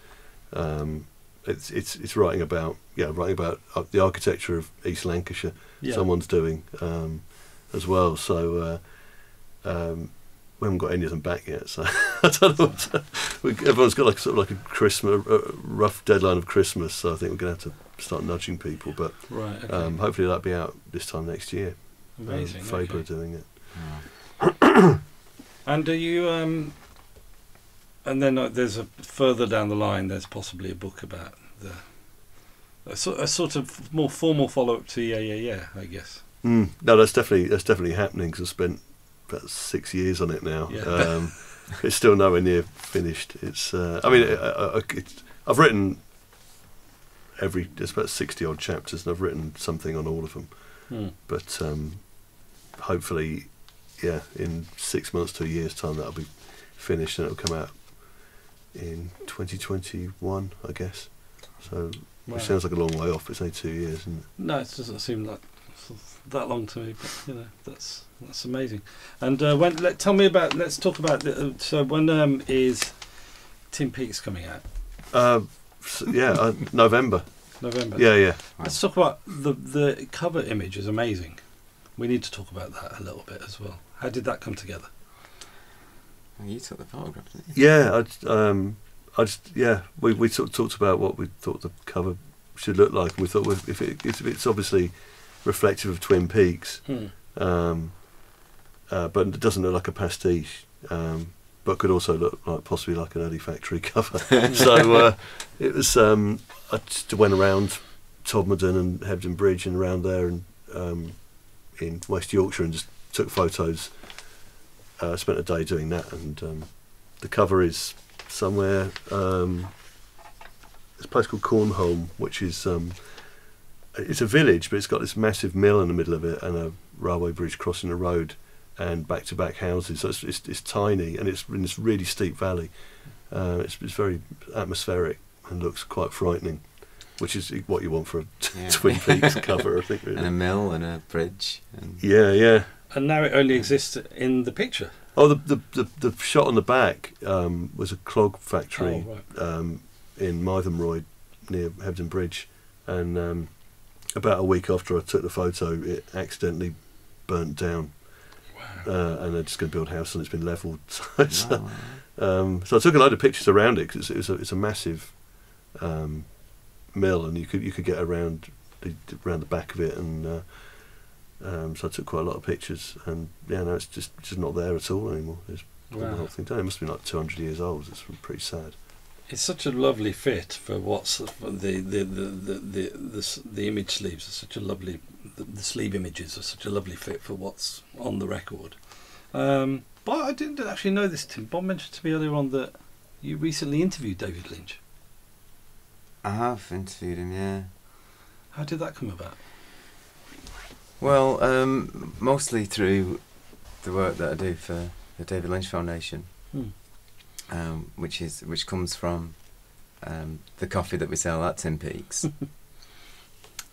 it's writing about the architecture of East Lancashire. Yeah. Someone's doing as well. So we haven't got any of them back yet. So I don't know. Everyone's got like a Christmas, a rough deadline of Christmas. So I think we're going to have to start nudging people. But right, okay. Hopefully that'll be out this time next year. Amazing. Faber are doing it. Yeah. And do you? And then there's a further down the line. There's possibly a book about a sort of more formal follow-up to Yeah, I guess. No, that's definitely happening. Cause I spent about 6 years on it now. Yeah. It's still nowhere near finished. It's. I've written there's about 60 odd chapters, and I've written something on all of them. But hopefully, in 6 months to a year's time, that'll be finished, and it'll come out in 2021, I guess. So, which sounds like a long way off. It's only 2 years, isn't it? No, it doesn't seem like that long to me. But that's amazing. And let's talk about so when is Twin Peaks coming out? November. November. Yeah. Let's talk about the cover image is amazing. We need to talk about that a little bit as well. How did that come together? Well, you took the photograph, didn't you? Yeah, we sort of talked about what we thought the cover should look like, and we thought if it's obviously reflective of Twin Peaks, but it doesn't look like a pastiche, but could also look like possibly like an early factory cover. So it was. I just went around Todmorden and Hebden Bridge and around there and in West Yorkshire and just took photos. I spent a day doing that, and the cover is somewhere. It's a place called Cornholm, which is it's a village, but it's got this massive mill in the middle of it and a railway bridge crossing the road and back-to-back houses. So it's tiny and it's in this really steep valley. It's very atmospheric and looks quite frightening, which is what you want for a Twin Peaks cover, I think. Really. And a mill and a bridge. And Yeah. And now it only exists in the picture. Oh, the shot on the back was a clog factory in Mytholmroyd near Hebden Bridge, and about a week after I took the photo, it accidentally burnt down. Wow. And they're just going to build a house, and it's been levelled. So I took a load of pictures around it because it's a massive mill, and you could get around the back of it, and so I took quite a lot of pictures, and no, it's just not there at all anymore. It's the whole thing. It must be like 200 years old. It's pretty sad. It's such a lovely fit for what's the image sleeves are such a lovely. The sleeve images are such a lovely fit for what's on the record. But I didn't actually know this, Tim. Bob mentioned to me earlier on that you recently interviewed David Lynch. I have interviewed him, yeah. How did that come about? Well, mostly through the work that I do for the David Lynch Foundation, which comes from the coffee that we sell at Twin Peaks,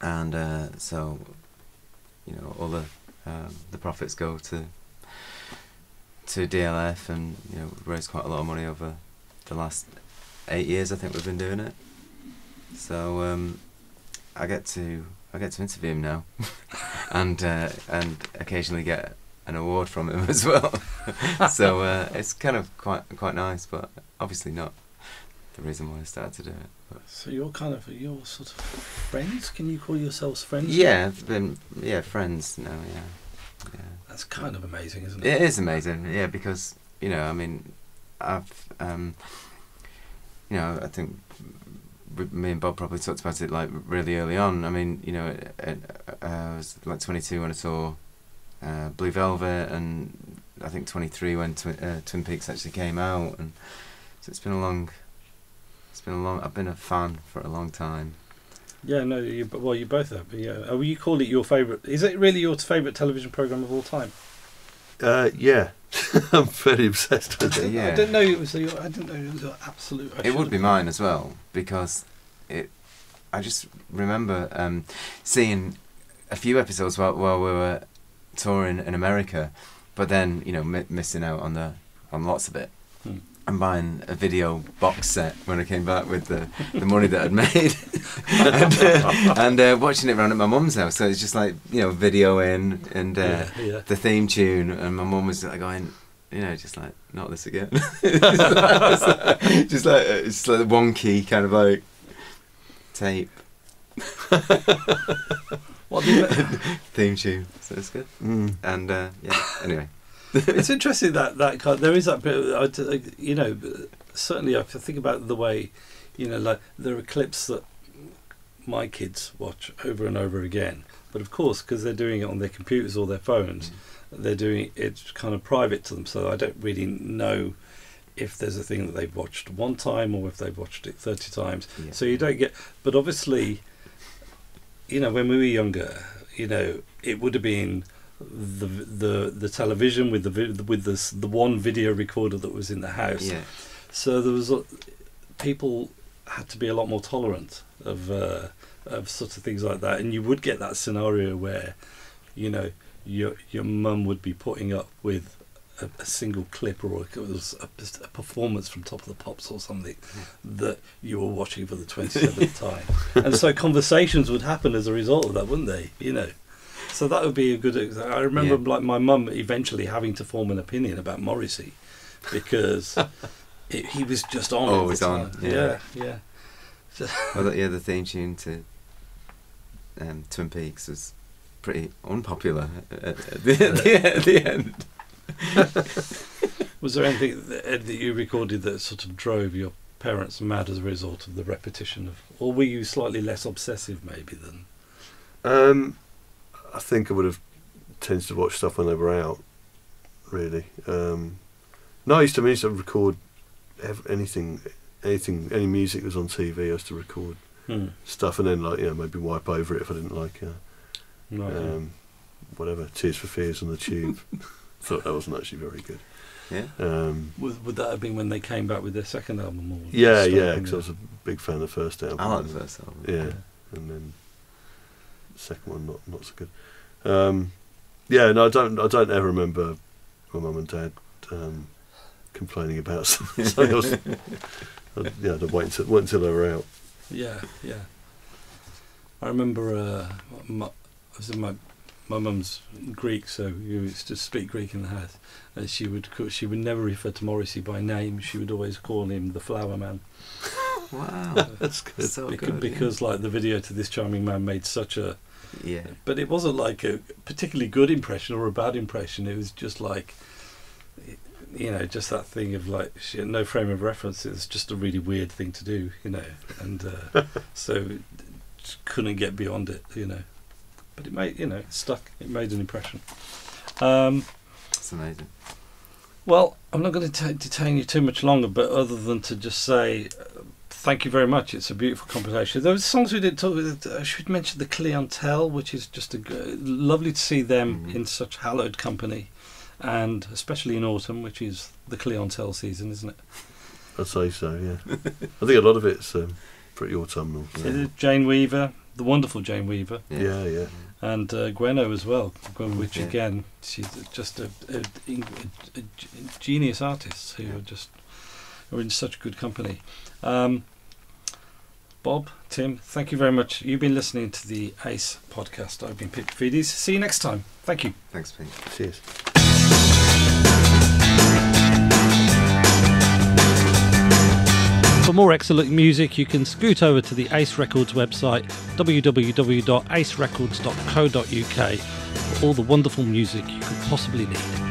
and so all the profits go to DLF, and we've raised quite a lot of money over the last 8 years. I think we've been doing it. So I get to interview him now, and occasionally get an award from him as well. So it's kind of quite nice, but obviously not the reason why I started to do it. But so you're sort of friends? Can you call yourselves friends? Yeah, friends now. Yeah. That's kind of amazing, isn't it? It is amazing, yeah, because I've I think me and Bob probably talked about it like really early on. I mean, I was like 22 when I saw Blue Velvet, and I think 23 when Twin Peaks actually came out, and so it's been a long. I've been a fan for a long time, Yeah, no, you both have. Yeah, oh, you call it your favourite. Is it really your favourite television programme of all time? Yeah, I'm very obsessed with it. Yeah. I didn't know it was your absolute. It would be mine as well, because I just remember seeing a few episodes while we were touring in America, but then missing out on lots of it. And buying a video box set when I came back with the money that I'd made, and watching it around at my mum's house. So it's just like video in and the theme tune, and my mum was like going, just like not this again. just like it's like wonky kind of like tape. What theme tune? So it's good. And anyway. It's interesting that kind. There is that bit. Certainly I think about the way, like there are clips that my kids watch over and over again. But of course, because they're doing it on their computers or their phones, they're doing it kind of private to them. So I don't really know if there's a thing that they've watched one time or if they've watched it 30 times. Yeah. So you don't get. But obviously, when we were younger, it would have been the television with the one video recorder that was in the house. Yeah. So there was people had to be a lot more tolerant of sort of things like that, and you would get that scenario where your mum would be putting up with a single clip, or it was a performance from Top of the Pops or something that you were watching for the 27th time, and so conversations would happen as a result of that, wouldn't they? So that would be a good example. I remember like my mum eventually having to form an opinion about Morrissey because he was just on all the time. Yeah. Well, the theme tune to Twin Peaks was pretty unpopular at the end. Was there anything that you recorded that sort of drove your parents mad as a result of the repetition or were you slightly less obsessive maybe than? I think I would have tended to watch stuff when they were out, really. No, I used to record anything, any music that was on TV. I used to record stuff and then maybe wipe over it if I didn't like it. Whatever, Tears for Fears on the Tube. Thought that wasn't actually very good. Yeah. Would that have been when they came back with their second album? Or yeah, because I was a big fan of the first album. I like the first album. Yeah, and then the second one not so good. No, I don't ever remember my mum and dad complaining about something else. I'd wait until they were out. Yeah. I remember I was in my mum's Greek, so you used to speak Greek in the house, and she would never refer to Morrissey by name. She would always call him the Flower Man. Wow, that's good. So because like the video to This Charming Man made such a but it wasn't like a particularly good impression or a bad impression. It was just like just that thing of like she had no frame of reference. It was just a really weird thing to do, and so just couldn't get beyond it, But it made it stuck. It made an impression. That's amazing. Well, I'm not going to detain you too much longer, but other than to just say thank you very much. It's a beautiful compilation. There were songs we didn't talk about. I should mention the Clientele, which is just lovely to see them in such hallowed company, and especially in autumn, which is the Clientele season, isn't it? I'd say so, yeah. I think a lot of it's pretty autumnal. Yeah. Jane Weaver, the wonderful Jane Weaver. Yeah. And Gweno as well, which again, she's just a genius artist who are in such good company. Bob, Tim, thank you very much. You've been listening to the ACE podcast. I've been Pete Paphides. See you next time. Thank you. Thanks, Pete. Cheers. For more excellent music, you can scoot over to the Ace Records website, www.acerecords.co.uk, for all the wonderful music you could possibly need.